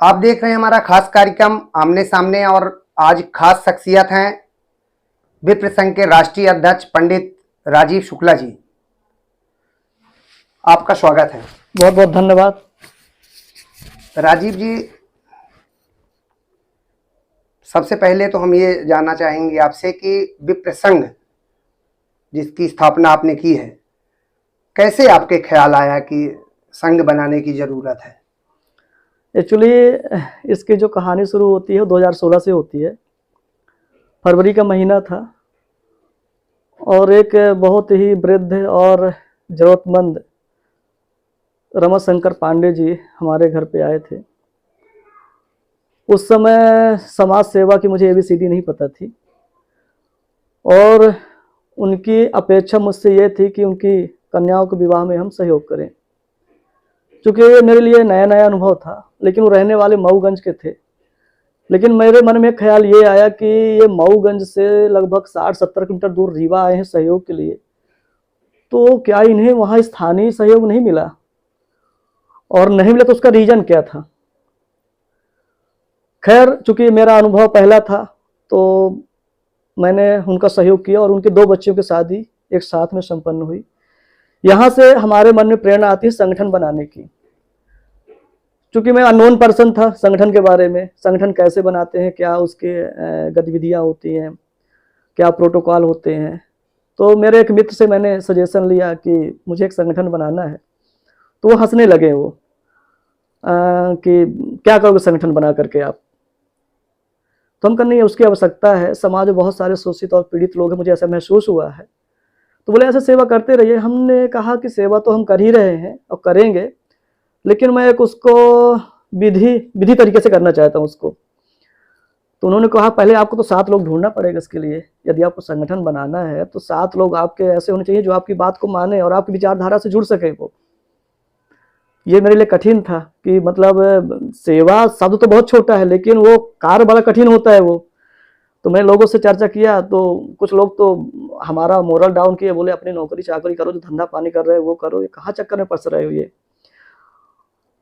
आप देख रहे हैं हमारा खास कार्यक्रम आमने सामने और आज खास शख्सियत हैं विप्र संघ के राष्ट्रीय अध्यक्ष पंडित राजीव शुक्ला जी। आपका स्वागत है। बहुत बहुत धन्यवाद। राजीव जी, सबसे पहले तो हम ये जानना चाहेंगे आपसे कि विप्र संघ जिसकी स्थापना आपने की है, कैसे आपके ख्याल आया कि संघ बनाने की जरूरत है? एक्चुअली इसकी जो कहानी शुरू होती है 2016 से होती है। फरवरी का महीना था और एक बहुत ही वृद्ध और ज़रूरतमंद रमाशंकर पांडे जी हमारे घर पे आए थे। उस समय समाज सेवा की मुझे ABCD नहीं पता थी और उनकी अपेक्षा मुझसे ये थी कि उनकी कन्याओं के विवाह में हम सहयोग करें। चूँकि ये मेरे लिए नया नया अनुभव था, लेकिन वो रहने वाले मऊगंज के थे। लेकिन मेरे मन में ख्याल ये आया कि ये मऊगंज से लगभग 60-70 किलोमीटर दूर रीवा आए हैं सहयोग के लिए, तो क्या इन्हें वहाँ स्थानीय सहयोग नहीं मिला? और नहीं मिला तो उसका रीज़न क्या था? खैर, चूँकि मेरा अनुभव पहला था तो मैंने उनका सहयोग किया और उनके 2 बच्चों की शादी एक साथ में संपन्न हुई। यहाँ से हमारे मन में प्रेरणा आती है संगठन बनाने की। चूँकि मैं अननोन पर्सन था संगठन के बारे में, संगठन कैसे बनाते हैं, क्या उसके गतिविधियाँ होती हैं, क्या प्रोटोकॉल होते हैं। तो मेरे एक मित्र से मैंने सजेशन लिया कि मुझे एक संगठन बनाना है। तो वो हंसने लगे कि क्या करोगे संगठन बना करके आप? तो हम कहा नहीं, उसकी आवश्यकता है, समाज में बहुत सारे शोषित और पीड़ित लोग हैं, मुझे ऐसा महसूस हुआ है। तो बोले ऐसे सेवा करते रहिए। हमने कहा कि सेवा तो हम कर ही रहे हैं और करेंगे, लेकिन मैं एक उसको विधि तरीके से करना चाहता हूँ उसको। तो उन्होंने कहा पहले आपको तो 7 लोग ढूंढना पड़ेगा इसके लिए। यदि आपको संगठन बनाना है तो 7 लोग आपके ऐसे होने चाहिए जो आपकी बात को माने और आपकी विचारधारा से जुड़ सके। वो ये मेरे लिए कठिन था कि मतलब सेवा शब्द तो बहुत छोटा है, लेकिन वो कार्य बड़ा कठिन होता है वो। तो मैंने लोगों से चर्चा किया तो कुछ लोग तो हमारा मोरल डाउन किए, बोले अपनी नौकरी चाकरी करो, जो धंधा पानी कर रहे हो वो करो, ये कहाँ चक्कर में फंस रहे हो। ये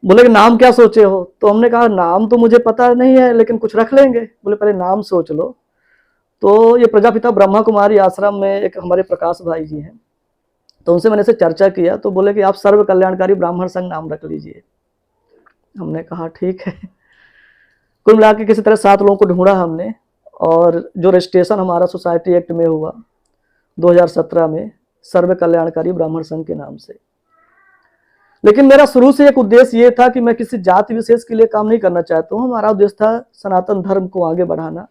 बोले कि नाम क्या सोचे हो? तो हमने कहा नाम तो मुझे पता नहीं है, लेकिन कुछ रख लेंगे। बोले पहले नाम सोच लो। तो ये प्रजापिता ब्रह्मा कुमारी आश्रम में एक हमारे प्रकाश भाई जी हैं, तो उनसे मैंने से चर्चा किया तो बोले कि आप सर्व कल्याणकारी ब्राह्मण संघ नाम रख लीजिए। हमने कहा ठीक है। कुल मिला के किसी तरह 7 लोगों को ढूंढा हमने और जो रजिस्ट्रेशन हमारा सोसाइटी एक्ट में हुआ 2017 में सर्व कल्याणकारी ब्राह्मण संघ के नाम से। लेकिन मेरा शुरू से एक उद्देश्य ये था कि मैं किसी जाति विशेष के लिए काम नहीं करना चाहता हूँ। हमारा उद्देश्य था सनातन धर्म को आगे बढ़ाना,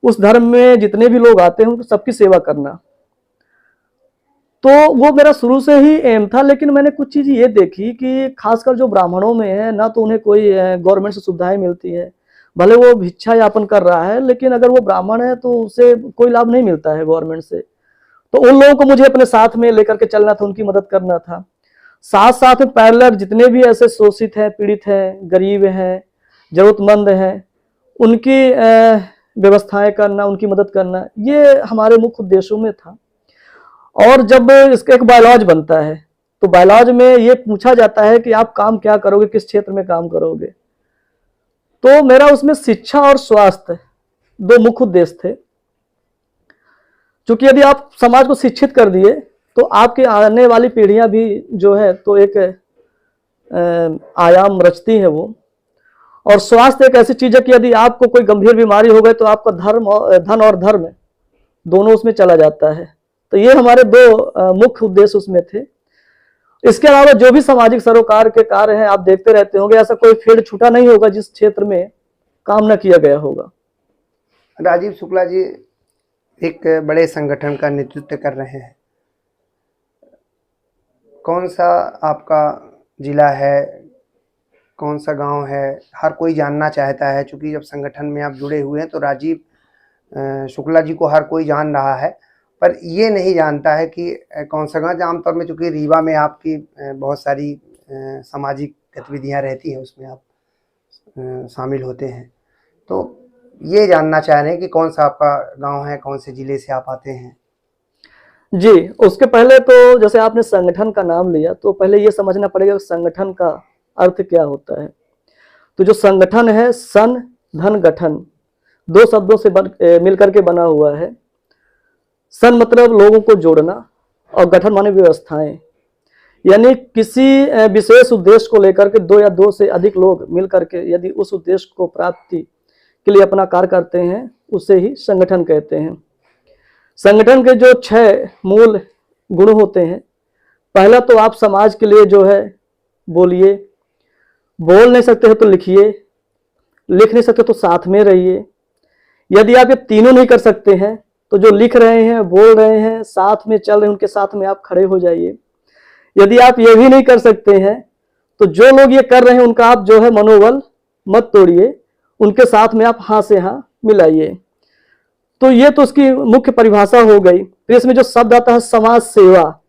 उस धर्म में जितने भी लोग आते हैं उनको सबकी सेवा करना। तो वो मेरा शुरू से ही एम था। लेकिन मैंने कुछ चीज़ ये देखी कि खासकर जो ब्राह्मणों में है ना, तो उन्हें कोई गवर्नमेंट से सुविधाएं मिलती है, भले वो भिक्षा यापन कर रहा है, लेकिन अगर वो ब्राह्मण है तो उसे कोई लाभ नहीं मिलता है गवर्नमेंट से। तो उन लोगों को मुझे अपने साथ में लेकर के चलना था, उनकी मदद करना था। साथ साथ में पैरेलल जितने भी ऐसे शोषित हैं, पीड़ित हैं, गरीब हैं, जरूरतमंद हैं, उनकी व्यवस्थाएं करना, उनकी मदद करना, ये हमारे मुख्य उद्देश्यों में था। और जब इसका एक बायलॉज बनता है तो बायलॉज में ये पूछा जाता है कि आप काम क्या करोगे, किस क्षेत्र में काम करोगे। तो मेरा उसमें शिक्षा और स्वास्थ्य 2 मुख्य उद्देश्य थे। क्योंकि यदि आप समाज को शिक्षित कर दिए तो आपके आने वाली पीढ़ियां भी जो है तो एक आयाम रचती है वो। और स्वास्थ्य एक ऐसी चीज है कि यदि आपको कोई गंभीर बीमारी हो गई तो आपका धन और धर्म दोनों उसमें चला जाता है। तो ये हमारे 2 मुख्य उद्देश्य उसमें थे। इसके अलावा जो भी सामाजिक सरोकार के कार्य हैं आप देखते रहते होंगे, ऐसा कोई फील्ड छूटा नहीं होगा जिस क्षेत्र में काम न किया गया होगा। राजीव शुक्ला जी एक बड़े संगठन का नेतृत्व कर रहे हैं। कौन सा आपका जिला है, कौन सा गांव है, हर कोई जानना चाहता है। चूँकि जब संगठन में आप जुड़े हुए हैं तो राजीव शुक्ला जी को हर कोई जान रहा है, पर ये नहीं जानता है कि कौन सा गाँव। आमतौर में चूँकि रीवा में आपकी बहुत सारी सामाजिक गतिविधियां रहती हैं, उसमें आप शामिल होते हैं, तो ये जानना चाह रहे हैं कि कौन सा आपका गांव है, कौन से जिले से आप आते हैं। जी, उसके पहले तो जैसे आपने संगठन का नाम लिया तो पहले ये समझना पड़ेगा कि संगठन का अर्थ क्या होता है। तो जो संगठन है, सन धन गठन, दो शब्दों से मिलकर के बना हुआ है। सन मतलब लोगों को जोड़ना और गठन माने व्यवस्थाएं, यानी किसी विशेष उद्देश्य को लेकर के दो या दो से अधिक लोग मिलकर के यदि उस उद्देश्य को प्राप्ति के लिए अपना कार्य करते हैं, उसे ही संगठन कहते हैं। संगठन के जो 6 मूल गुण होते हैं, पहला तो आप समाज के लिए जो है बोलिए, बोल नहीं सकते हो तो लिखिए, लिख नहीं सकते तो साथ में रहिए। यदि आप ये तीनों नहीं कर सकते हैं तो जो लिख रहे हैं, बोल रहे हैं, साथ में चल रहे हैं, उनके साथ में आप खड़े हो जाइए। यदि आप ये भी नहीं कर सकते हैं तो जो लोग ये कर रहे हैं उनका आप जो है मनोबल मत तोड़िए, उनके साथ में आप हाँ से हाँ मिलाइए। तो ये तो उसकी मुख्य परिभाषा हो गई। फिर इसमें जो शब्द आता है समाज सेवा,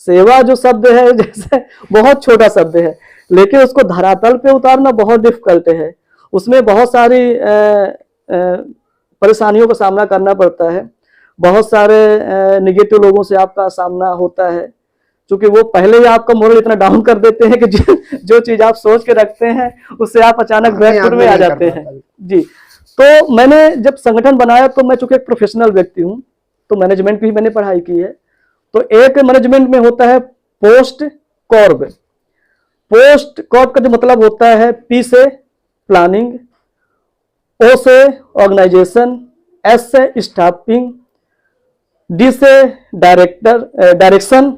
सेवा जो शब्द है जैसे बहुत छोटा शब्द है, लेकिन उसको धरातल पे उतारना बहुत डिफिकल्ट है। उसमें बहुत सारी परेशानियों का सामना करना पड़ता है, बहुत सारे निगेटिव लोगों से आपका सामना होता है, क्योंकि वो पहले ही आपका मोरल इतना डाउन कर देते हैं कि जो चीज आप सोच के रखते हैं उससे आप अचानक बैकफुट में आ जाते हैं जी। तो मैंने जब संगठन बनाया तो मैं चूंकि एक प्रोफेशनल व्यक्ति हूँ, तो मैनेजमेंट की भी मैंने पढ़ाई की है। तो एक मैनेजमेंट में होता है पोस्ट कॉर्ब। पोस्ट कॉर्ब का जो मतलब होता है, पी से प्लानिंग, ओ से ऑर्गेनाइजेशन, एस से स्टाफिंग, डी से डायरेक्शन,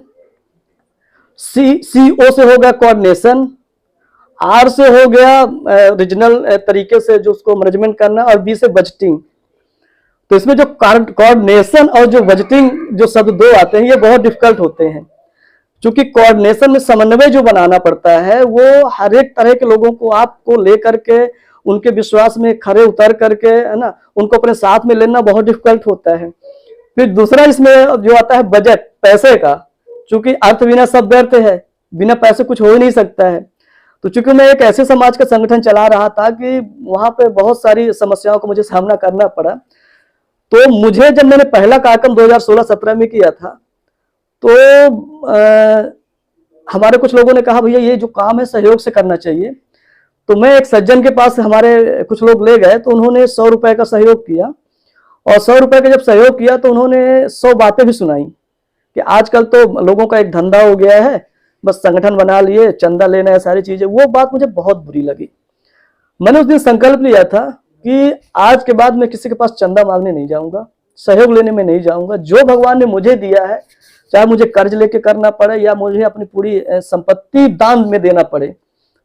सी ओ से हो गया कोऑर्डिनेशन, आर से हो गया रीजनल तरीके से जो उसको मैनेजमेंट करना, और बी से बजटिंग। तो इसमें जो कोऑर्डिनेशन और जो बजटिंग जो शब्द दो आते हैं, ये बहुत डिफिकल्ट होते हैं, क्योंकि कोऑर्डिनेशन में समन्वय जो बनाना पड़ता है वो हर एक तरह के लोगों को आपको लेकर के उनके विश्वास में खरे उतर करके, है ना, उनको अपने साथ में लेना बहुत डिफिकल्ट होता है। फिर दूसरा इसमें जो आता है बजट, पैसे का, क्योंकि अर्थ बिना सब व्यर्थ है, बिना पैसे कुछ हो ही नहीं सकता है। तो चूंकि मैं एक ऐसे समाज का संगठन चला रहा था कि वहां पे बहुत सारी समस्याओं को मुझे सामना करना पड़ा। तो मुझे जब मैंने पहला कार्यक्रम 2016-17 में किया था, तो हमारे कुछ लोगों ने कहा भैया ये जो काम है सहयोग से करना चाहिए। तो मैं एक सज्जन के पास हमारे कुछ लोग ले गए, तो उन्होंने 100 रुपए का सहयोग किया, और 100 रुपए का जब सहयोग किया तो उन्होंने 100 बातें भी सुनाई कि आजकल तो लोगों का एक धंधा हो गया है, बस संगठन बना लिए, चंदा लेना है, सारी चीजें। वो बात मुझे बहुत बुरी लगी। मैंने उस दिन संकल्प लिया था कि आज के बाद मैं किसी के पास चंदा मांगने नहीं जाऊंगा, सहयोग लेने में नहीं जाऊंगा। जो भगवान ने मुझे दिया है, चाहे मुझे कर्ज लेके करना पड़े या मुझे अपनी पूरी संपत्ति दान में देना पड़े,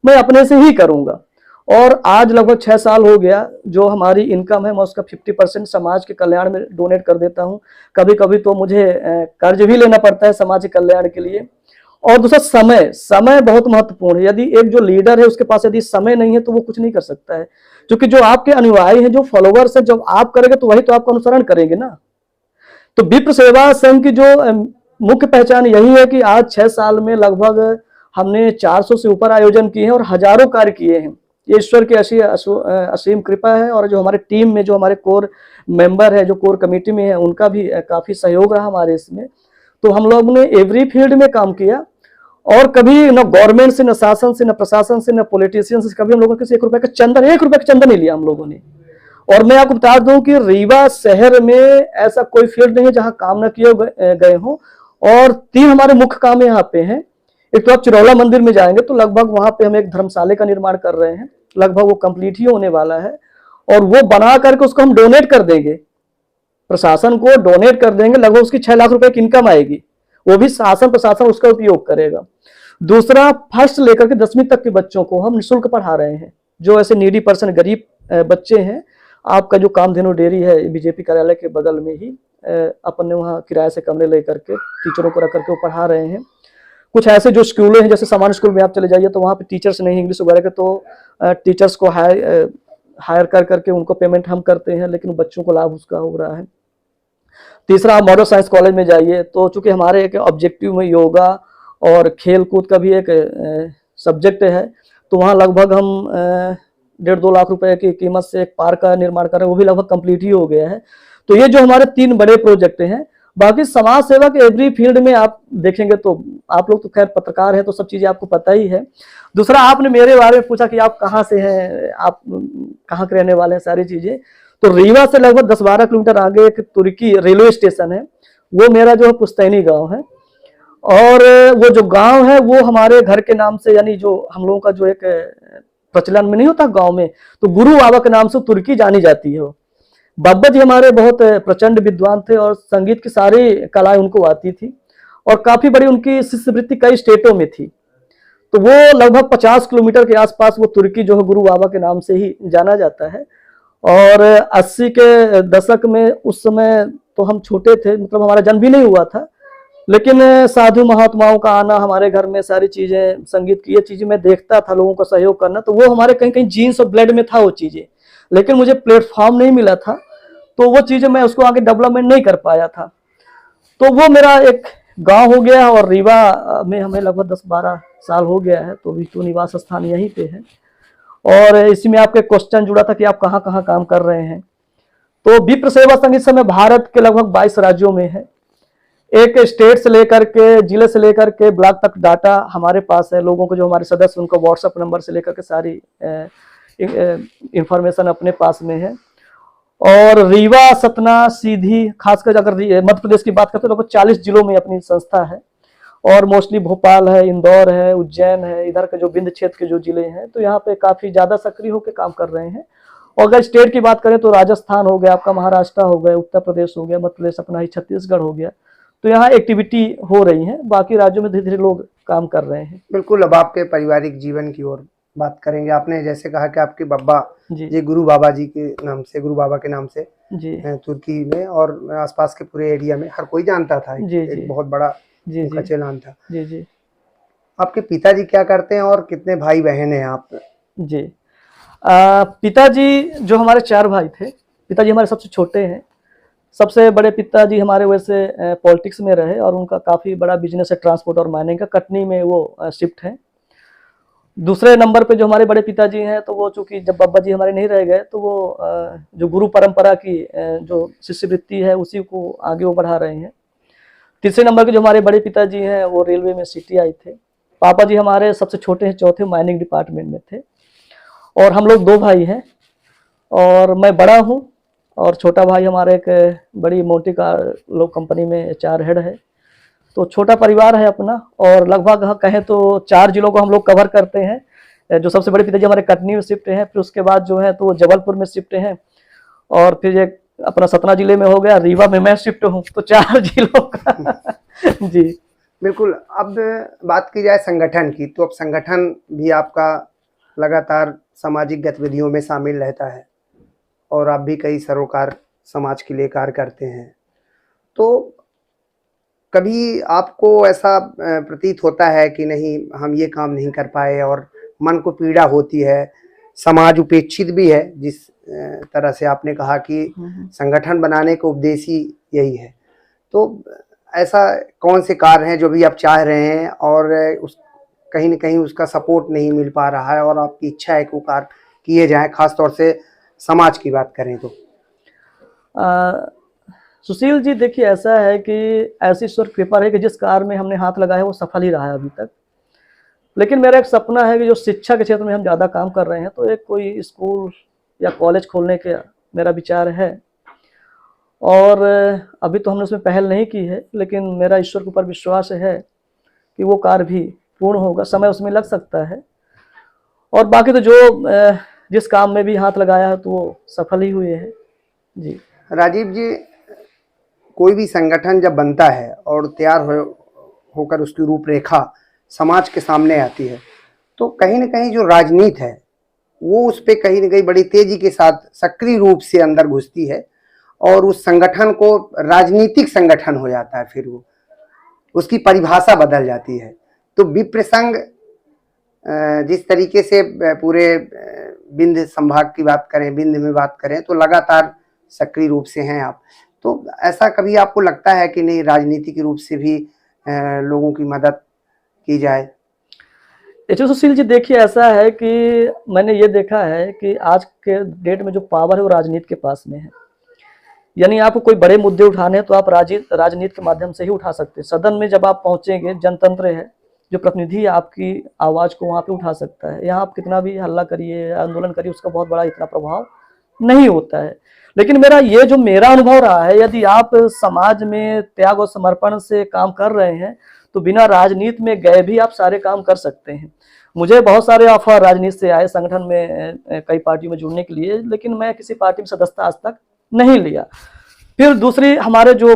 मैं अपने से ही करूंगा। और आज लगभग 6 साल हो गया, जो हमारी इनकम है मैं उसका 50% समाज के कल्याण में डोनेट कर देता हूँ। कभी कभी तो मुझे कर्ज भी लेना पड़ता है समाज के कल्याण के लिए। और दूसरा समय, समय बहुत महत्वपूर्ण है। यदि एक जो लीडर है उसके पास यदि समय नहीं है तो वो कुछ नहीं कर सकता है, क्योंकि जो आपके अनुयायी हैं, जो फॉलोवर्स हैं, जब आप करेंगे तो वही तो आपका अनुसरण करेंगे ना। तो विप्र सेवा संघ की जो मुख्य पहचान यही है कि आज 6 साल में लगभग हमने 400 से ऊपर आयोजन किए हैं और हजारों कार्य किए हैं। ये ईश्वर की असीम कृपा है। और जो हमारे टीम में जो हमारे कोर मेंबर है, जो कोर कमेटी में है, उनका भी काफी सहयोग रहा हमारे इसमें। तो हम लोग ने एवरी फील्ड में काम किया, और कभी न गवर्नमेंट से, न शासन से, न प्रशासन से, न पॉलिटिशियन से कभी हम लोगों ने 1 रुपए का चंदा नहीं लिया हम लोगों ने। और मैं आपको बता दूं कि रीवा शहर में ऐसा कोई फील्ड नहीं है जहां काम न किए गए हों। और 3 हमारे मुख्य काम यहाँ पे हैं। एक तो आप चिरौला मंदिर में जाएंगे तो लगभग वहां पे हम एक धर्मशाला का निर्माण कर रहे हैं, लगभग वो कंप्लीट ही होने वाला है, और वो बना करके उसको हम डोनेट कर देंगे, प्रशासन को डोनेट कर देंगे। लगभग उसकी 6 लाख रुपए की इनकम आएगी, वो भी शासन प्रशासन उसका उपयोग करेगा। दूसरा, फर्स्ट लेकर के 10वीं तक के बच्चों को हम निःशुल्क पढ़ा रहे हैं, जो ऐसे नीडी पर्सन, गरीब बच्चे हैं। आपका जो कामधेनु डेयरी है बीजेपी कार्यालय के बगल में ही, अपन ने वहाँ किराए से कमरे लेकर के टीचरों को रख करके वो पढ़ा रहे हैं। कुछ ऐसे जो स्कूलें हैं, जैसे सामान्य स्कूल में आप चले जाइए तो वहाँ पे टीचर्स नहीं इंग्लिश वगैरह के, तो टीचर्स को हायर कर करके उनको पेमेंट हम करते हैं, लेकिन बच्चों को लाभ उसका हो रहा है। तीसरा, आप मॉडल साइंस कॉलेज में जाइए तो चूंकि हमारे एक ऑब्जेक्टिव में योगा और खेल कूद का भी एक सब्जेक्ट है, तो वहाँ लगभग हम 1.5-2 लाख रुपए की कीमत से एक पार्क का निर्माण कर रहे हैं, वो भी लगभग कंप्लीट ही हो गया है। तो ये जो हमारे 3 बड़े प्रोजेक्ट हैं। बाकी समाज सेवा के एवरी फील्ड में आप देखेंगे तो, आप लोग तो खैर पत्रकार हैं तो सब चीजें आपको पता ही है। दूसरा आपने मेरे बारे में पूछा कि आप कहाँ से हैं, आप कहाँ के रहने वाले हैं, सारी चीजें। तो रीवा से लगभग 10-12 किलोमीटर आगे एक तुर्की रेलवे स्टेशन है, वो मेरा जो है पुश्तैनी गांव है। और वो जो गांव है वो हमारे घर के नाम से, यानी जो हम लोगों का जो एक प्रचलन में नहीं होता गांव में, तो गुरु बाबा के नाम से तुर्की जानी जाती है। बाबा जी हमारे बहुत प्रचंड विद्वान थे और संगीत की सारी कलाएं उनको आती थी और काफी बड़ी उनकी शिष्यवृत्ति कई स्टेटों में थी। तो वो लगभग 50 किलोमीटर के आसपास वो तुर्की जो है गुरु बाबा के नाम से ही जाना जाता है। और 80 के दशक में, उस समय तो हम छोटे थे, मतलब हमारा जन्म भी नहीं हुआ था, लेकिन साधु महात्माओं का आना हमारे घर में, सारी चीजें, संगीत की ये चीजें मैं देखता था, लोगों का सहयोग करना, तो वो हमारे कहीं कहीं जीन्स और ब्लड में था वो चीजें। लेकिन मुझे प्लेटफॉर्म नहीं मिला था, तो वो चीजें मैं उसको आगे डेवलपमेंट नहीं कर पाया था। तो वो मेरा एक गांव हो गया और रीवा में हमें लगभग 10-12 साल हो गया है, तो अभी तो निवास स्थान यहीं पे है। और इसी में आपके क्वेश्चन जुड़ा था कि आप कहाँ कहाँ काम कर रहे हैं। तो विप्र सेवा संघ इस समय भारत के लगभग 22 राज्यों में है। एक स्टेट से लेकर के, जिले से लेकर के ब्लॉक तक डाटा हमारे पास है। लोगों को जो हमारे सदस्य, उनका व्हाट्सएप नंबर से लेकर के सारी इंफॉर्मेशन अपने पास में है। और रीवा, सतना, सीधी, खासकर अगर मध्य प्रदेश की बात करते हैं तो 40 जिलों में अपनी संस्था है। और मोस्टली भोपाल है, इंदौर है, उज्जैन है, इधर के जो विंध्य क्षेत्र के जो जिले हैं, तो यहाँ पे काफी ज्यादा सक्रिय होकर काम कर रहे हैं। और अगर स्टेट की बात करें तो राजस्थान हो गया, आपका महाराष्ट्र हो गया, उत्तर प्रदेश हो गया, मध्य प्रदेश अपना ही, छत्तीसगढ़ हो गया, तो यहाँ एक्टिविटी हो रही है। बाकी राज्यों में धीरे धीरे लोग काम कर रहे हैं। बिल्कुल, अब आपके पारिवारिक जीवन की ओर बात करेंगे। आपने जैसे कहा कि आपके बाबा जी गुरु बाबा जी के नाम से, गुरु बाबा के नाम से जी तुर्की में और आसपास के पूरे एरिया में हर कोई जानता था, जी एक बहुत बड़ा जी उनका चेलान था। जी जी आपके पिताजी क्या करते हैं और कितने भाई बहन हैं आप? जी पिताजी जो हमारे 4 भाई थे, पिताजी हमारे सबसे छोटे हैं। सबसे बड़े पिताजी हमारे वैसे पॉलिटिक्स में रहे और उनका काफ़ी बड़ा बिजनेस है ट्रांसपोर्ट और माइनिंग का, कटनी में वो शिफ्ट है। दूसरे नंबर पे जो हमारे बड़े पिताजी हैं, तो वो चूँकि जब बाबा जी हमारे नहीं रह गए, तो वो जो गुरु परंपरा की जो शिष्यवृत्ति है उसी को आगे वो बढ़ा रहे हैं। तीसरे नंबर के जो हमारे बड़े पिताजी हैं वो रेलवे में CTI थे। पापा जी हमारे सबसे छोटे हैं, चौथे माइनिंग डिपार्टमेंट में थे। और हम लोग 2 भाई हैं और मैं बड़ा हूँ और छोटा भाई हमारे एक बड़ी मोटी कार लोग कंपनी में HR हेड है। तो छोटा परिवार है अपना और लगभग कहें तो 4 जिलों को हम लोग कवर करते हैं। जो सबसे बड़े पिताजी हमारे कटनी में शिफ्ट हैं, फिर उसके बाद जो है तो जबलपुर में शिफ्ट हैं, और फिर एक अपना सतना जिले में हो गया, रीवा में मैं शिफ्ट हूँ, तो 4 जिलों का जी बिल्कुल। अब बात की जाए संगठन की, तो अब संगठन भी आपका लगातार सामाजिक गतिविधियों में शामिल रहता है और आप भी कई सरोकार समाज के लिए कार्य करते हैं। तो कभी आपको ऐसा प्रतीत होता है कि नहीं, हम ये काम नहीं कर पाए और मन को पीड़ा होती है, समाज उपेक्षित भी है, जिस तरह से आपने कहा कि संगठन बनाने का उद्देश्य ही यही है, तो ऐसा कौन से कार्य हैं जो भी आप चाह रहे हैं और उस कहीं न कहीं उसका सपोर्ट नहीं मिल पा रहा है और आपकी इच्छा है कि वो कार्य किए जाएँ, खास तौर से समाज की बात करें तो? सुशील जी, देखिए ऐसा है कि ऐसी ईश्वर कृपा है कि जिस कार्य में हमने हाथ लगाया है वो सफल ही रहा है अभी तक। लेकिन मेरा एक सपना है कि जो शिक्षा के क्षेत्र में हम ज़्यादा काम कर रहे हैं, तो एक कोई स्कूल या कॉलेज खोलने का मेरा विचार है। और अभी तो हमने उसमें पहल नहीं की है, लेकिन मेरा ईश्वर के ऊपर विश्वास है कि वो कार्य भी पूर्ण होगा, समय उसमें लग सकता है। और बाकी तो जो जिस काम में भी हाथ लगाया है तो वो सफल ही हुए हैं। जी राजीव जी, कोई भी संगठन जब बनता है और तैयार होकर उसकी रूपरेखा समाज के सामने आती है, तो कहीं न कहीं जो राजनीति है वो उस पे कहीं न कहीं बड़ी तेजी के साथ सक्रिय रूप से अंदर घुसती है और उस संगठन को राजनीतिक संगठन हो जाता है, फिर वो उसकी परिभाषा बदल जाती है। तो विप्र संघ जिस तरीके से पूरे विंध्य संभाग की बात करें, विंध्य में बात करें, तो लगातार सक्रिय रूप से हैं आप, तो ऐसा कभी आपको लगता है कि नहीं, राजनीतिक रूप से भी लोगों की मदद की जाए? सुशील जी, देखिए ऐसा है कि मैंने ये देखा है कि आज के डेट में जो पावर है वो राजनीति के पास में है। यानी आपको कोई बड़े मुद्दे उठाने हैं तो आप राजनीति के माध्यम से ही उठा सकते हैं। सदन में जब आप पहुंचेंगे, जनतंत्र है, जो प्रतिनिधि आपकी आवाज़ को वहाँ पे उठा सकता है। यहाँ आप कितना भी हल्ला करिए, आंदोलन करिए, उसका बहुत बड़ा इतना प्रभाव नहीं होता है। लेकिन मेरा अनुभव रहा है, यदि आप समाज में त्याग और समर्पण से काम कर रहे हैं तो बिना राजनीति में गए भी आप सारे काम कर सकते हैं। मुझे बहुत सारे ऑफर राजनीति से आए संगठन में कई पार्टी में जुड़ने के लिए, लेकिन मैं किसी पार्टी में सदस्यता आज तक नहीं लिया। फिर दूसरी हमारे जो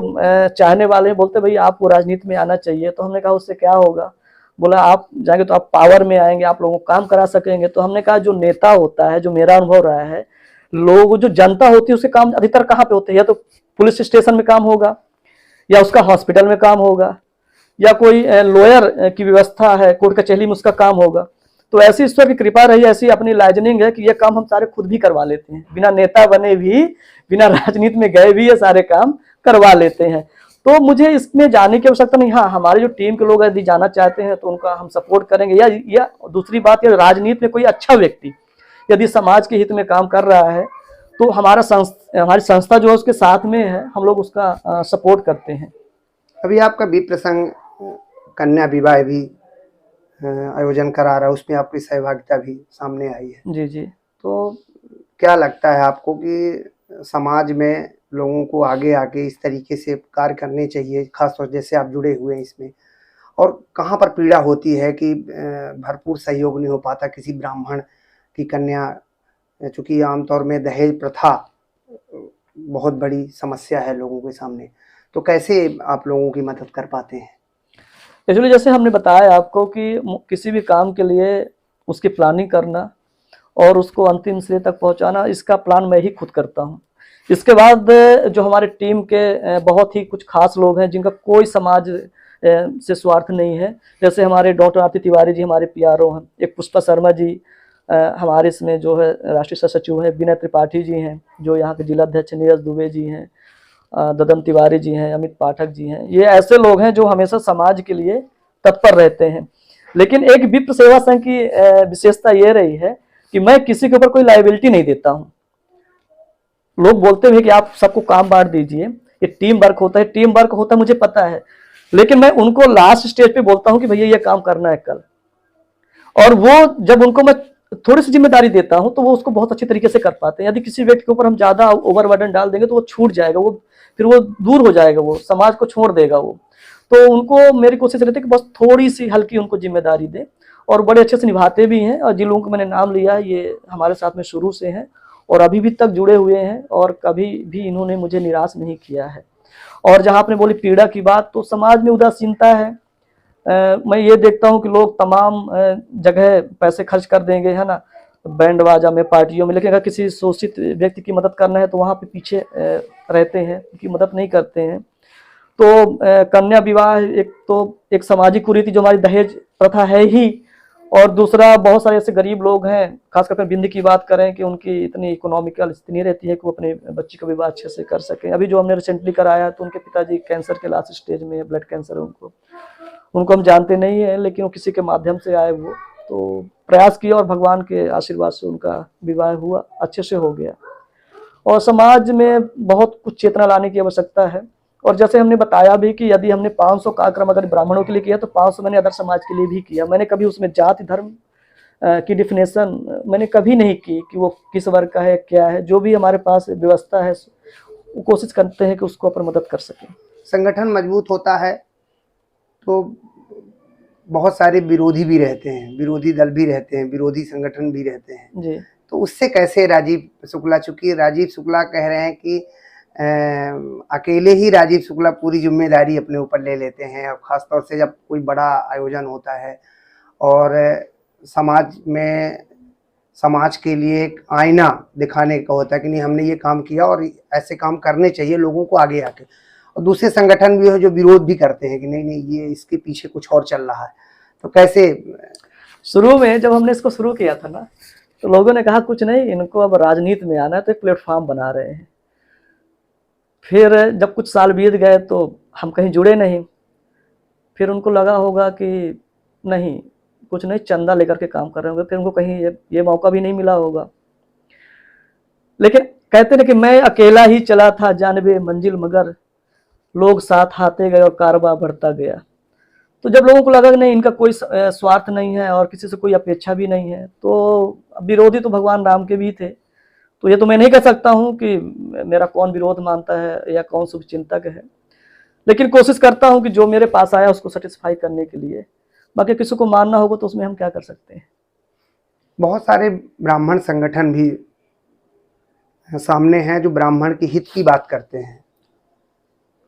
चाहने वाले हैं बोलते भाई आपको राजनीति में आना चाहिए, तो हमने कहा उससे क्या होगा। बोला आप जाएंगे तो आप पावर में आएंगे, आप लोगों को काम करा सकेंगे। तो हमने कहा जो नेता होता है, जो मेरा अनुभव रहा है, लोग जो जनता होती है उसके काम अधिकतर कहाँ पे होते हैं, या तो पुलिस स्टेशन में काम होगा, या उसका हॉस्पिटल में काम होगा, या कोई लॉयर की व्यवस्था है, कोर्ट कचहरी में उसका काम होगा। तो ऐसी ईश्वर की कृपा रही, ऐसी अपनी लाइजनिंग है कि ये काम हम सारे खुद भी करवा लेते हैं, बिना नेता बने भी, बिना राजनीति में गए भी ये सारे काम करवा लेते हैं। तो मुझे इसमें जाने की आवश्यकता नहीं। हाँ, हमारे जो टीम के लोग यदि जाना चाहते हैं तो उनका हम सपोर्ट करेंगे। या दूसरी बात, या राजनीति में कोई अच्छा व्यक्ति यदि समाज के हित में काम कर रहा है तो हमारी संस्था जो है उसके साथ में है, हम लोग उसका सपोर्ट करते हैं। अभी आपका विप्र संघ कन्या विवाह भी आयोजन करा रहा है, उसमें आपकी सहभागिता भी सामने आई है। जी जी। तो क्या लगता है आपको कि समाज में लोगों को आगे आके इस तरीके से कार्य करने चाहिए, खासतौर जैसे आप जुड़े हुए हैं इसमें, और कहाँ पर पीड़ा होती है कि भरपूर सहयोग नहीं हो पाता किसी ब्राह्मण की कन्या, चूँकि आमतौर में दहेज प्रथा बहुत बड़ी समस्या है लोगों के सामने, तो कैसे आप लोगों की मदद कर पाते हैं? एक्चुअली जैसे हमने बताया आपको कि किसी भी काम के लिए उसकी प्लानिंग करना और उसको अंतिम सिरे तक पहुंचाना, इसका प्लान मैं ही खुद करता हूं। इसके बाद जो हमारे टीम के बहुत ही कुछ खास लोग हैं जिनका कोई समाज से स्वार्थ नहीं है, जैसे हमारे डॉक्टर आरती तिवारी जी हमारे पीआरओ हैं, एक पुष्पा शर्मा जी हमारे इसमें जो है राष्ट्रीय सचिव है, विनय त्रिपाठी जी हैं जो यहाँ के जिला अध्यक्ष, नीरज दुबे जी हैं, ददन तिवारी जी हैं, अमित पाठक जी हैं। ये ऐसे लोग हैं जो हमेशा समाज के लिए तत्पर रहते हैं। लेकिन एक विप्र सेवा संघ की विशेषता ये रही है कि मैं किसी के ऊपर कोई लायबिलिटी नहीं देता हूँ। लोग बोलते हैं कि आप सबको काम बांट दीजिए, ये टीम वर्क होता है, टीम वर्क होता है मुझे पता है, लेकिन मैं उनको लास्ट स्टेज पे बोलता हूँ कि भैया ये काम करना है कल। और वो जब उनको मैं थोड़ी सी जिम्मेदारी देता हूं तो वो उसको बहुत अच्छी तरीके से कर पाते हैं। यदि किसी व्यक्ति के ऊपर हम ज्यादा ओवरबर्डन डाल देंगे तो वो छूट जाएगा, फिर वो दूर हो जाएगा, वो समाज को छोड़ देगा वो। तो उनको मेरी कोशिश रहती है कि बस थोड़ी सी हल्की उनको जिम्मेदारी दे, और बड़े अच्छे से निभाते भी हैं। और जिन लोगों को मैंने नाम लिया ये हमारे साथ में शुरू से हैं और अभी भी तक जुड़े हुए हैं, और कभी भी इन्होंने मुझे निराश नहीं किया है। और जहाँ आपने बोली पीड़ा की बात, तो समाज में उदासीनता है। मैं ये देखता हूँ कि लोग तमाम जगह पैसे खर्च कर देंगे, है ना, बैंड बाजा में, पार्टियों में, लेकिन अगर किसी शोषित व्यक्ति की मदद करना है तो वहाँ पे पीछे रहते हैं, उनकी मदद नहीं करते हैं। तो कन्या विवाह एक सामाजिक कुरीति जो हमारी दहेज प्रथा है ही, और दूसरा बहुत सारे ऐसे गरीब लोग हैं, खासकर बिंदी की बात करें कि उनकी इतनी इकोनॉमिकल स्थिति नहीं रहती है कि वो अपने बच्ची का विवाह अच्छे से कर सकें। अभी जो हमने रिसेंटली कराया तो उनके पिताजी कैंसर के लास्ट स्टेज में है, ब्लड कैंसर है उनको हम जानते नहीं है, लेकिन वो किसी के माध्यम से आए, वो तो प्रयास किया और भगवान के आशीर्वाद से उनका विवाह हुआ, अच्छे से हो गया। और समाज में बहुत कुछ चेतना लाने की आवश्यकता है। और जैसे हमने बताया भी कि यदि हमने 500 का आक्रम अगर ब्राह्मणों के लिए किया तो 500 मैंने अदर समाज के लिए भी किया। मैंने कभी उसमें जाति धर्म की डिफिनेशन मैंने कभी नहीं की कि वो किस वर्ग का है, क्या है। जो भी हमारे पास व्यवस्था है वो कोशिश करते हैं कि उसको अपन मदद कर सकें। संगठन मजबूत होता है तो बहुत सारे विरोधी भी रहते हैं, विरोधी दल भी रहते हैं, विरोधी संगठन भी रहते हैं जी। तो उससे कैसे राजीव शुक्ला, चूंकि राजीव शुक्ला कह रहे हैं कि अकेले ही राजीव शुक्ला पूरी जिम्मेदारी अपने ऊपर ले लेते हैं, और ख़ासतौर से जब कोई बड़ा आयोजन होता है और समाज में समाज के लिए एक आईना दिखाने का होता है कि नहीं हमने ये काम किया और ऐसे काम करने चाहिए लोगों को आगे आके, और दूसरे संगठन भी है जो विरोध भी करते हैं कि नहीं नहीं ये इसके पीछे कुछ और चल रहा है। तो कैसे? शुरू में जब हमने इसको शुरू किया था ना तो लोगों ने कहा कुछ नहीं, इनको अब राजनीति में आना है, तो एक प्लेटफॉर्म बना रहे हैं। फिर जब कुछ साल बीत गए तो हम कहीं जुड़े नहीं, फिर उनको लगा होगा कि नहीं कुछ नहीं, चंदा लेकर के काम कर रहे होंगे, फिर उनको कहीं ये मौका भी नहीं मिला होगा। लेकिन कहते हैं कि मैं अकेला ही चला था जानबे मंजिल, मगर लोग साथ आते गए और कारवां बढ़ता गया। तो जब लोगों को लगा कि नहीं, इनका कोई स्वार्थ नहीं है और किसी से कोई अपेक्षा भी नहीं है, तो विरोधी तो भगवान राम के भी थे। तो ये तो मैं नहीं कह सकता हूँ कि मेरा कौन विरोध मानता है या कौन शुभ चिंतक है, लेकिन कोशिश करता हूँ कि जो मेरे पास आया उसको सेटिस्फाई करने के लिए। बाकी किसी को मानना होगा तो उसमें हम क्या कर सकते हैं। बहुत सारे ब्राह्मण संगठन भी सामने हैं जो ब्राह्मण के हित की बात करते हैं।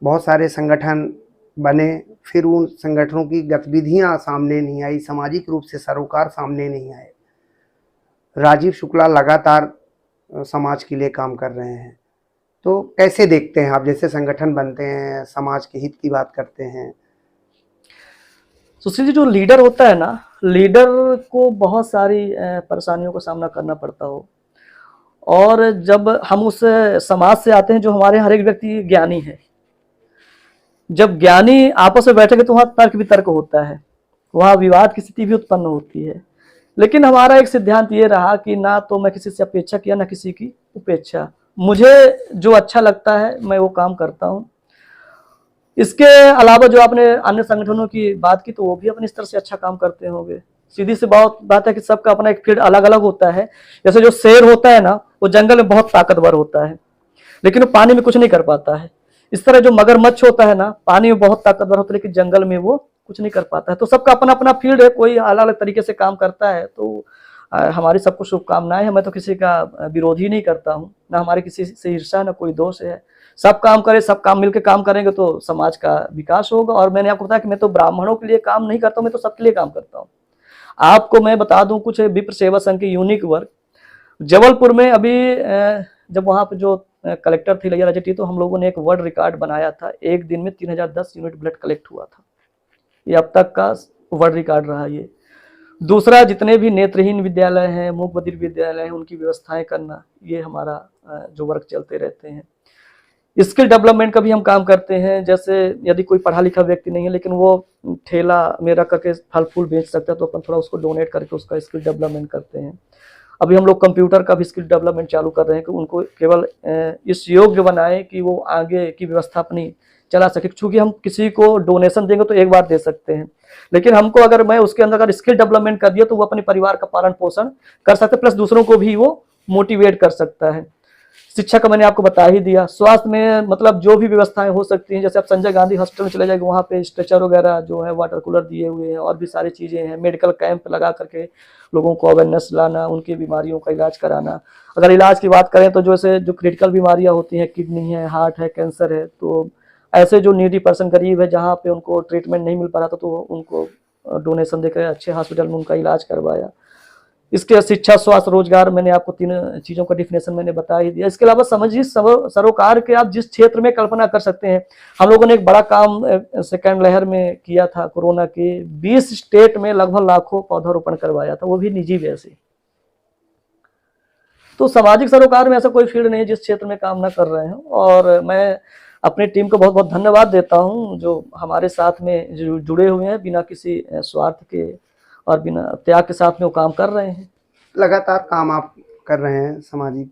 बहुत सारे संगठन बने, फिर उन संगठनों की गतिविधियां सामने नहीं आई, सामाजिक रूप से सरोकार सामने नहीं आए। राजीव शुक्ला लगातार समाज के लिए काम कर रहे हैं, तो कैसे देखते हैं आप? जैसे संगठन बनते हैं, समाज के हित की बात करते हैं। सुशील जी, जो लीडर होता है ना, लीडर को बहुत सारी परेशानियों का सामना करना पड़ता हो, और जब हम उस समाज से आते हैं जो हमारे हर एक व्यक्ति ज्ञानी है, जब ज्ञानी आपस में बैठेंगे तो वहाँ तर्क वितर्क होता है, वहाँ विवाद की स्थिति भी उत्पन्न होती है। लेकिन हमारा एक सिद्धांत ये रहा कि ना तो मैं किसी से अपेक्षा किया, ना किसी की उपेक्षा। मुझे जो अच्छा लगता है मैं वो काम करता हूँ। इसके अलावा जो आपने अन्य संगठनों की बात की, तो वो भी अपने स्तर से अच्छा काम करते होंगे। सीधी सी बात है कि सबका अपना एक फील्ड अलग अलग होता है। जैसे जो शेर होता है ना, वो जंगल में बहुत ताकतवर होता है, लेकिन वो पानी में कुछ नहीं कर पाता है। इस तरह जो मगरमच्छ होता है ना, पानी में बहुत ताकतवर होता है, लेकिन जंगल में वो कुछ नहीं कर पाता है। तो सबका अपना अपना फील्ड है, कोई अलग अलग तरीके से काम करता है। तो हमारी सबको शुभकामनाएं हैं। मैं तो किसी का विरोध ही नहीं करता हूँ, ना हमारे किसी से ईर्ष्या, ना कोई दोष है। सब काम करें, सब काम मिलकर काम करेंगे तो समाज का विकास होगा। और मैंने आपको बताया कि मैं तो ब्राह्मणों के लिए काम नहीं करता हूँ, मैं तो सबके लिए काम करता हूँ। आपको मैं बता दूं कुछ विप्र सेवा संघ के यूनिक वर्क जबलपुर में अभी जब वहाँ पे जो कलेक्टर थी लैया राजेटी, तो हम लोगों ने एक वर्ल्ड रिकॉर्ड बनाया था। एक दिन में 3010 यूनिट ब्लड कलेक्ट हुआ था। ये अब तक का वर्ल्ड रिकॉर्ड रहा। ये दूसरा, जितने भी नेत्रहीन विद्यालय हैं, मूक बधिर विद्यालय हैं, उनकी व्यवस्थाएं करना, ये हमारा जो वर्क चलते रहते हैं। स्किल डेवलपमेंट का भी हम काम करते हैं। जैसे यदि कोई पढ़ा लिखा व्यक्ति नहीं है, लेकिन वो ठेला में रख करके फल फूल बेच सकता है, तो अपन थोड़ा उसको डोनेट करके उसका स्किल डेवलपमेंट करते हैं। अभी हम लोग कंप्यूटर का भी स्किल डेवलपमेंट चालू कर रहे हैं कि उनको केवल इस योग्य बनाएं कि वो आगे की व्यवस्था अपनी चला सके। क्योंकि हम किसी को डोनेशन देंगे तो एक बार दे सकते हैं, लेकिन हमको अगर मैं उसके अंदर अगर स्किल डेवलपमेंट कर दिया तो वो अपने परिवार का पालन पोषण कर सकते, प्लस दूसरों को भी वो मोटिवेट कर सकता है। शिक्षा का मैंने आपको बता ही दिया। स्वास्थ्य में मतलब जो भी व्यवस्थाएं हो सकती हैं, जैसे आप संजय गांधी हॉस्पिटल में चले जाएंगे, वहाँ पे स्ट्रेचर वगैरह जो है, वाटर कूलर दिए हुए हैं, और भी सारी चीज़ें हैं। मेडिकल कैंप लगा करके लोगों को अवेयरनेस लाना, उनकी बीमारियों का इलाज कराना। अगर इलाज की बात करें तो जैसे जो क्रिटिकल बीमारियाँ होती हैं, किडनी है, हार्ट है, कैंसर है, तो ऐसे जो नीडी पर्सन गरीब है, जहाँ पे उनको ट्रीटमेंट नहीं मिल पा रहा था, तो उनको डोनेशन देकर अच्छे हॉस्पिटल में उनका इलाज करवाया। इसके शिक्षा, स्वास्थ्य, रोजगार, मैंने आपको 3 चीज़ों का डिफिनेशन मैंने बता ही दिया। इसके अलावा समझिए सरोकार के आप जिस क्षेत्र में कल्पना कर सकते हैं। हम लोगों ने एक बड़ा काम सेकेंड लहर में किया था कोरोना के। 20 स्टेट में लगभग लाखों पौधारोपण करवाया था, वो भी निजी व्यय से। तो सामाजिक सरोकार में ऐसा कोई फील्ड नहीं है जिस क्षेत्र में काम ना कर रहे हैं। और मैं अपनी टीम को बहुत बहुत धन्यवाद देता हूँ जो हमारे साथ में जुड़े हुए हैं, बिना किसी स्वार्थ के और बिना त्याग के साथ में वो काम कर रहे हैं। लगातार काम आप कर रहे हैं सामाजिक।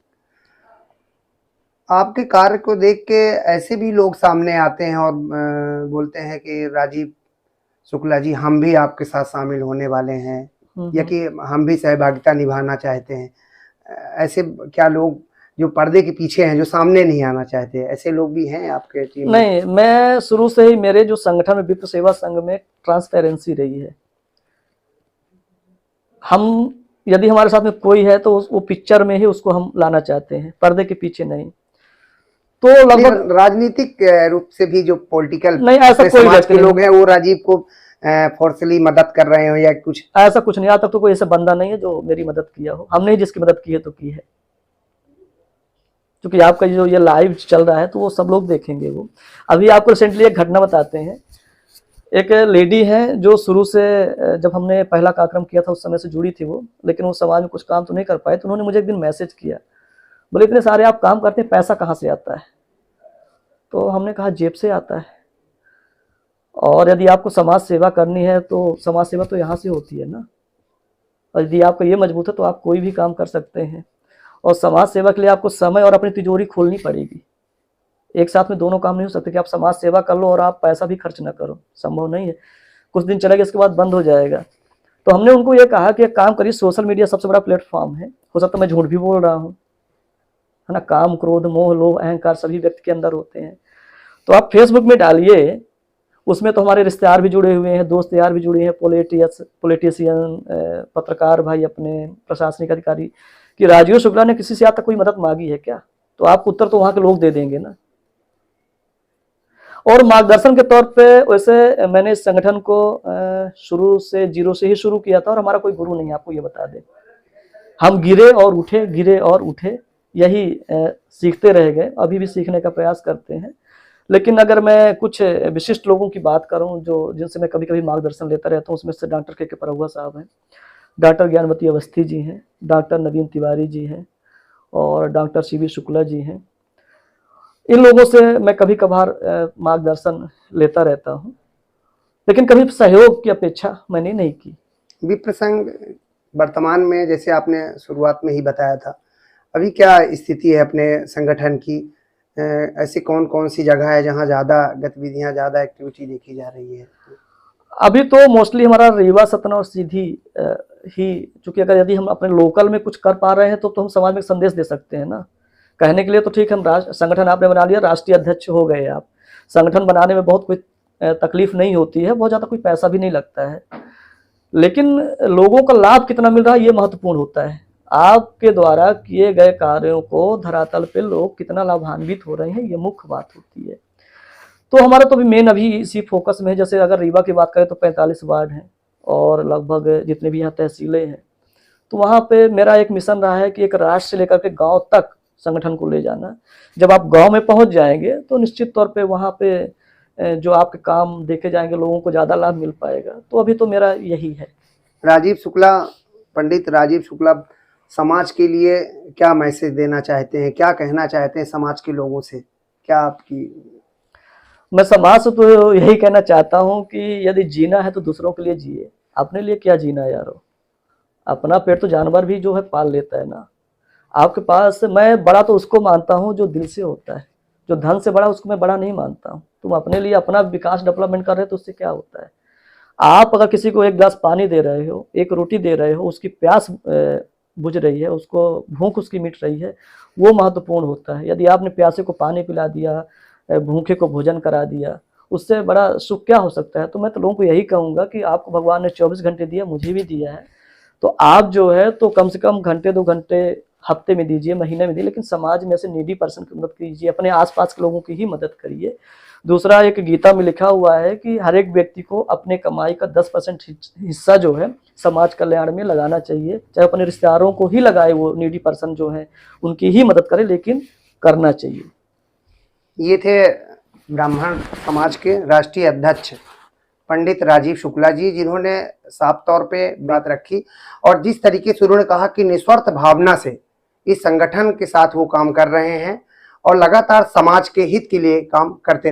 आपके कार्य को देख के ऐसे भी लोग सामने आते हैं और बोलते हैं कि राजीव शुक्ला जी, हम भी आपके साथ शामिल होने वाले हैं, या कि हम भी सहभागिता निभाना चाहते हैं। ऐसे क्या लोग जो पर्दे के पीछे हैं, जो सामने नहीं आना चाहते, ऐसे लोग भी हैं आपके टीम में? नहीं, मैं शुरू से ही मेरे जो संगठन में विप्र सेवा संघ में ट्रांसपेरेंसी रही है। हम यदि हमारे साथ में कोई है तो वो पिक्चर में ही उसको हम लाना चाहते हैं, पर्दे के पीछे नहीं। तो लगभग राजनीतिक रूप से भी जो पॉलिटिकल नहीं, ऐसा कोई व्यक्ति लोग हैं वो राजीव को फोर्सली मदद कर रहे हो या कुछ? ऐसा कुछ नहीं, आज तक तो कोई ऐसा बंदा नहीं है जो मेरी मदद किया हो। हमने जिसकी मदद की है तो की है। क्योंकि आपका जो ये लाइव चल रहा है तो वो सब लोग देखेंगे। वो अभी आपको रिसेंटली एक घटना बताते हैं। एक लेडी है जो शुरू से जब हमने पहला कार्यक्रम किया था उस समय से जुड़ी थी वो, लेकिन वो समाज में कुछ काम तो नहीं कर पाए। तो उन्होंने मुझे एक दिन मैसेज किया, बोले इतने सारे आप काम करते हैं, पैसा कहाँ से आता है? तो हमने कहा जेब से आता है। और यदि आपको समाज सेवा करनी है तो समाज सेवा तो यहाँ से होती है ना। और यदि आपका ये मजबूत है तो आप कोई भी काम कर सकते हैं। और समाज सेवा के लिए आपको समय और अपनी तिजोरी खोलनी पड़ेगी। एक साथ में दोनों काम नहीं हो सकते कि आप समाज सेवा कर लो और आप पैसा भी खर्च ना करो, संभव नहीं है। कुछ दिन चलेगा, इसके बाद बंद हो जाएगा। तो हमने उनको ये कहा कि एक काम करिए, सोशल मीडिया सबसे बड़ा प्लेटफॉर्म है, हो सकता है मैं झूठ भी बोल रहा हूँ, है ना, काम क्रोध मोह लोभ अहंकार सभी व्यक्ति के अंदर होते हैं, तो आप फेसबुक में डालिए, उसमें तो हमारे रिश्तेदार भी जुड़े हुए हैं, दोस्त यार भी जुड़े हैं, पॉलिटिशियन, पत्रकार भाई अपने, प्रशासनिक अधिकारी, कि राजीव शुक्ला ने किसी से आज तक कोई मदद मांगी है क्या? तो आपको उत्तर तो वहां के लोग दे देंगे ना। और मार्गदर्शन के तौर पे वैसे मैंने इस संगठन को शुरू से जीरो से ही शुरू किया था, और हमारा कोई गुरु नहीं, आपको ये बता दें। हम गिरे और उठे, गिरे और उठे, यही सीखते रह गए, अभी भी सीखने का प्रयास करते हैं। लेकिन अगर मैं कुछ विशिष्ट लोगों की बात करूं जो जिनसे मैं कभी कभी मार्गदर्शन लेता रहता हूं, उसमें से डॉक्टर के परहुआ साहब हैं, डॉक्टर ज्ञानवती अवस्थी जी हैं, डॉक्टर नवीन तिवारी जी हैं, और डॉक्टर सीवी शुक्ला जी हैं। इन लोगों से मैं कभी कभार मार्गदर्शन लेता रहता हूं, लेकिन कभी सहयोग की अपेक्षा मैंने नहीं की। विप्र संघ वर्तमान में, जैसे आपने शुरुआत में ही बताया था, अभी क्या स्थिति है अपने संगठन की? ऐसी कौन कौन सी जगह है जहां ज़्यादा गतिविधियां, ज़्यादा एक्टिविटी देखी जा रही है? अभी तो मोस्टली हमारा रीवा, सतना और सीधी ही, चूंकि अगर यदि हम अपने लोकल में कुछ कर पा रहे हैं तो हम समाज में संदेश दे सकते हैं ना। कहने के लिए तो ठीक है, हम संगठन आपने बना लिया, राष्ट्रीय अध्यक्ष हो गए आप, संगठन बनाने में बहुत कोई तकलीफ नहीं होती है, बहुत ज़्यादा कोई पैसा भी नहीं लगता है, लेकिन लोगों का लाभ कितना मिल रहा है ये महत्वपूर्ण होता है। आपके द्वारा किए गए कार्यों को धरातल पे लोग कितना लाभान्वित हो रहे हैं, ये मुख्य बात होती है। तो हमारा तो भी मेन अभी इसी फोकस में है। जैसे अगर रीवा की बात करें तो 45 वार्ड हैं और लगभग जितने भी यहाँ तहसीलें हैं, तो वहाँ पे मेरा एक मिशन रहा है कि एक राष्ट्र से लेकर के गांव तक संगठन को ले जाना। जब आप गांव में पहुंच जाएंगे तो निश्चित तौर पे वहाँ पे जो आपके काम देखे जाएंगे, लोगों को ज़्यादा लाभ मिल पाएगा। तो अभी तो मेरा यही है। राजीव शुक्ला, पंडित राजीव शुक्ला समाज के लिए क्या मैसेज देना चाहते हैं, क्या कहना चाहते हैं समाज के लोगों से? क्या आपकी? मैं समाज से तो यही कहना चाहता हूँ कि यदि जीना है तो दूसरों के लिए जिए, अपने लिए क्या जीना यारो। अपना पेट तो जानवर भी जो है पाल लेता है ना। आपके पास, मैं बड़ा तो उसको मानता हूँ जो दिल से होता है, जो धन से बड़ा उसको मैं बड़ा नहीं मानता हूँ। तुम अपने लिए अपना विकास डेवलपमेंट कर रहे हो तो उससे क्या होता है? आप अगर किसी को एक गिलास पानी दे रहे हो, एक रोटी दे रहे हो, उसकी प्यास बुझ रही है, उसको भूख उसकी मिट रही है, वो महत्वपूर्ण होता है। यदि आपने प्यासे को पानी पिला दिया, भूखे को भोजन करा दिया, उससे बड़ा सुख क्या हो सकता है? तो मैं तो लोगों को यही कहूँगा कि आपको भगवान ने 24 घंटे दिया, मुझे भी दिया है, तो आप जो है तो कम से कम घंटे 2 घंटे हफ्ते में दीजिए, महीने में दीजिए, लेकिन समाज में से नीडी पर्सन की मदद कीजिए, अपने आसपास के लोगों की ही मदद करिए। दूसरा, एक गीता में लिखा हुआ है कि हर एक व्यक्ति को अपने कमाई का 10% हिस्सा जो है समाज कल्याण में लगाना चाहिए, चाहे अपने रिश्तेदारों को ही लगाए, वो नीडी पर्सन जो है उनकी ही मदद करे, लेकिन करना चाहिए। ये थे ब्राह्मण समाज के राष्ट्रीय अध्यक्ष पंडित राजीव शुक्ला जी, जिन्होंने साफ तौर पे बात रखी और जिस तरीके से उन्होंने कहा कि निस्वार्थ भावना से इस संगठन के साथ वो काम कर रहे हैं और लगातार समाज के हित के लिए काम करते रहे।